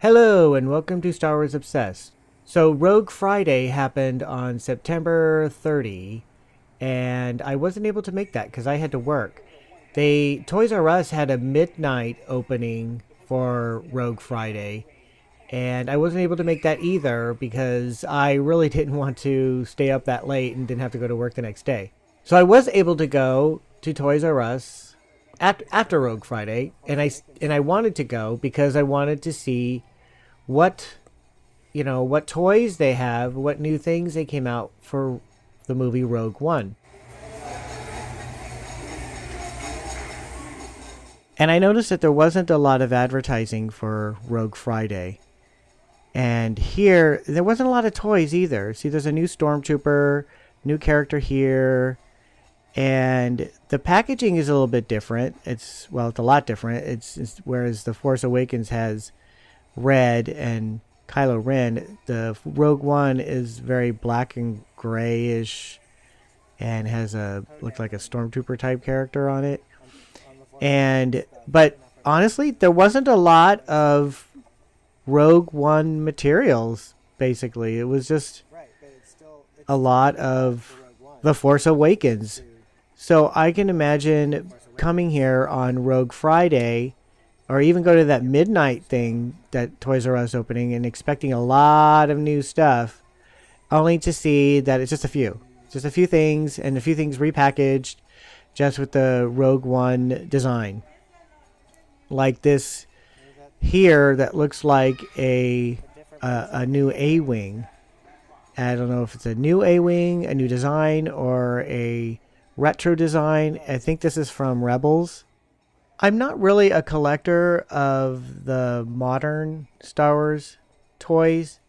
Hello and welcome to Star Wars Obsessed. So Rogue Friday happened on September 30 and I wasn't able to make that because I had to work. Toys R Us had a midnight opening for Rogue Friday and I wasn't able to make that either because I really didn't want to stay up that late and didn't have to go to work the next day. So I was able to go to Toys R Us after Rogue Friday and I wanted to go because I wanted to see what what toys they have, what new things they came out for the movie Rogue One. And I noticed that there wasn't a lot of advertising for Rogue Friday. And here, there wasn't a lot of toys either. See, there's a new Stormtrooper, new character here, and the packaging is a little bit different. It's a lot different. It's whereas the Force Awakens has red and Kylo Ren, the Rogue One is very black and grayish and has looks like a stormtrooper type character on it. But honestly, there wasn't a lot of Rogue One materials. Basically, it was just a lot of the Force Awakens. So I can imagine coming here on Rogue Friday, or even go to that midnight thing that Toys R Us opening and expecting a lot of new stuff, only to see that it's just a few things, and a few things repackaged just with the Rogue One design. Like this here that looks like a new A-Wing. I don't know if it's a new A-Wing, a new design, or a retro design. I think this is from Rebels. I'm not really a collector of the modern Star Wars toys,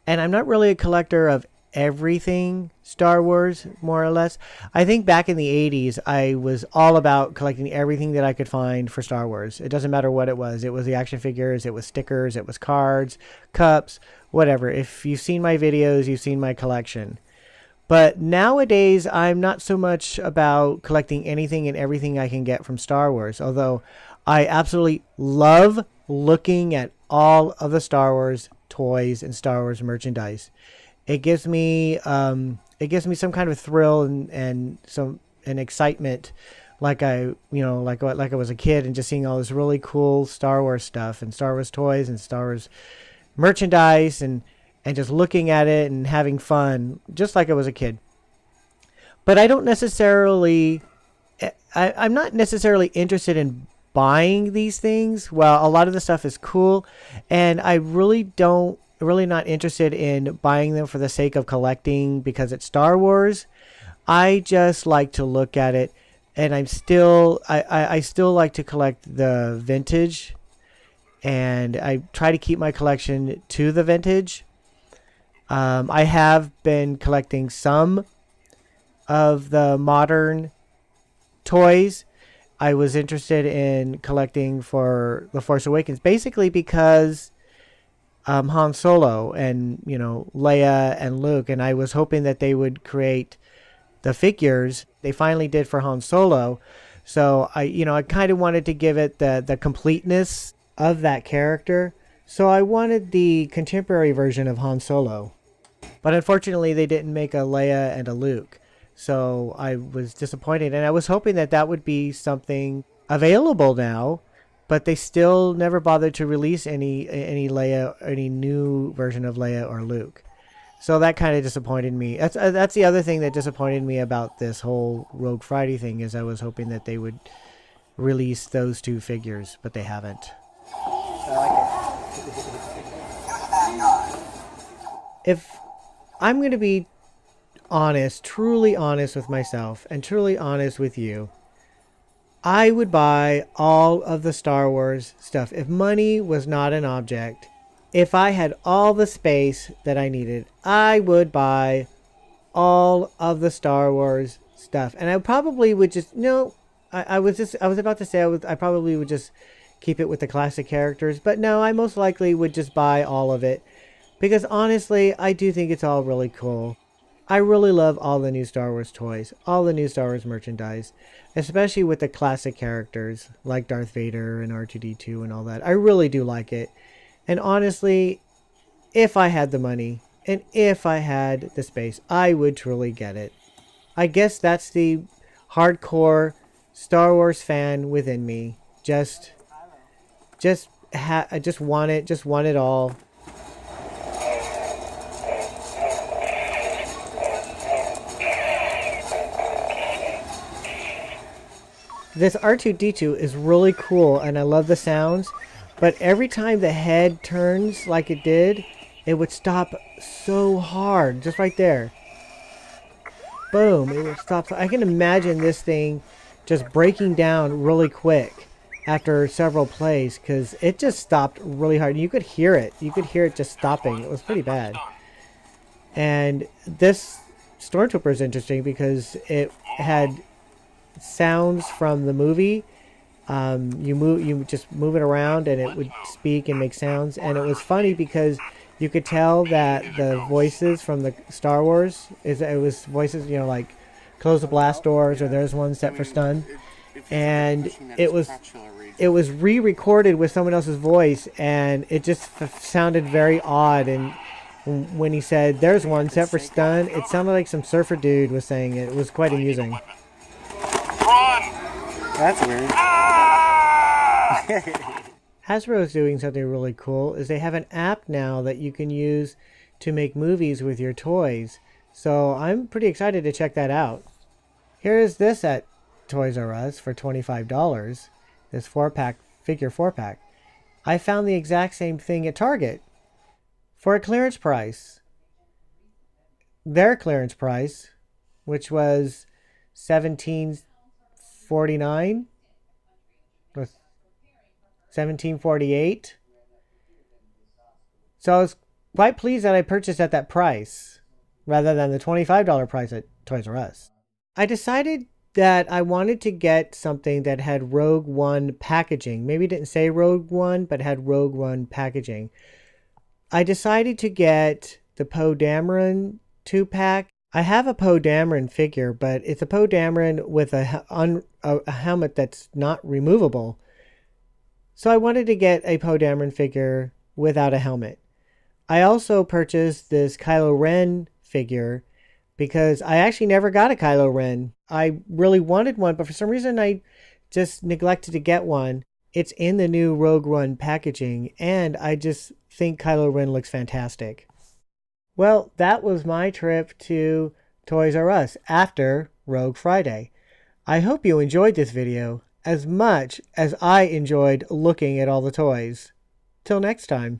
and I'm not really a collector of everything Star Wars, more or less. I think back in the 80s, I was all about collecting everything that I could find for Star Wars. It doesn't matter what it was. It was the action figures, it was stickers, it was cards, cups, whatever. If you've seen my videos, you've seen my collection. But nowadays, I'm not so much about collecting anything and everything I can get from Star Wars, although I absolutely love looking at all of the Star Wars toys and Star Wars merchandise. It gives me some kind of thrill and some an excitement, like like I was a kid and just seeing all this really cool Star Wars stuff and Star Wars toys and Star Wars merchandise and just looking at it and having fun, just like I was a kid. But I don't necessarily, I'm not necessarily interested in buying these things. Well, a lot of the stuff is cool, and I really not interested in buying them for the sake of collecting because it's Star Wars. I just like to look at it, and I still like to collect the vintage, and I try to keep my collection to the vintage. I have been collecting some of the modern toys. I was interested in collecting for The Force Awakens, basically because Han Solo and Leia and Luke, and I was hoping that they would create the figures. They finally did for Han Solo, so I kind of wanted to give it the completeness of that character. So I wanted the contemporary version of Han Solo. But unfortunately, they didn't make a Leia and a Luke. So I was disappointed. And I was hoping that that would be something available now. But they still never bothered to release any Leia, any new version of Leia or Luke. So that kind of disappointed me. That's the other thing that disappointed me about this whole Rogue Friday thing, is I was hoping that they would release those two figures. But they haven't. I like it. If I'm going to be honest, truly honest with myself and truly honest with you, I would buy all of the Star Wars stuff. If money was not an object, if I had all the space that I needed, I would buy all of the Star Wars stuff. And I probably would just, I was about to say I probably would just keep it with the classic characters. But no, I most likely would just buy all of it. Because honestly, I do think it's all really cool. I really love all the new Star Wars toys, all the new Star Wars merchandise, especially with the classic characters like Darth Vader and R2-D2 and all that. I really do like it. And honestly, if I had the money and if I had the space, I would truly get it. I guess that's the hardcore Star Wars fan within me. I just want it, just want it all. This R2-D2 is really cool and I love the sounds, but every time the head turns like it did, it would stop so hard, just right there. Boom, it would stop. I can imagine this thing just breaking down really quick after several plays because it just stopped really hard. You could hear it. You could hear it just stopping. It was pretty bad. And this Stormtrooper is interesting because it had sounds from the movie. You just move it around and it would speak and make sounds. And it was funny because you could tell that the voices from the Star Wars it was voices, you know, like close the blast doors or there's one set for stun, and it was re-recorded with someone else's voice, and it just sounded very odd. And when he said there's one set for stun, it sounded like some surfer dude was saying it. It was quite amusing. That's weird. Hasbro is doing something really cool. Is they have an app now that you can use to make movies with your toys. So I'm pretty excited to check that out. Here is this at Toys R Us for $25. This 4-pack, figure 4-pack. I found the exact same thing at Target for a clearance price. Their clearance price, which was $17.49 or $17.48. So I was quite pleased that I purchased at that price rather than the $25 price at Toys R Us. I decided that I wanted to get something that had Rogue One packaging. Maybe it didn't say Rogue One, but had Rogue One packaging. I decided to get the Poe Dameron 2-pack. I have a Poe Dameron figure, but it's a Poe Dameron with a helmet that's not removable. So I wanted to get a Poe Dameron figure without a helmet. I also purchased this Kylo Ren figure because I actually never got a Kylo Ren. I really wanted one, but for some reason I just neglected to get one. It's in the new Rogue One packaging, and I just think Kylo Ren looks fantastic. Well, that was my trip to Toys R Us after Rogue Friday. I hope you enjoyed this video as much as I enjoyed looking at all the toys. Till next time.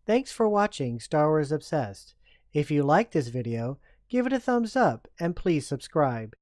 Thanks for watching Star Wars Obsessed. If you liked this video, give it a thumbs up and please subscribe.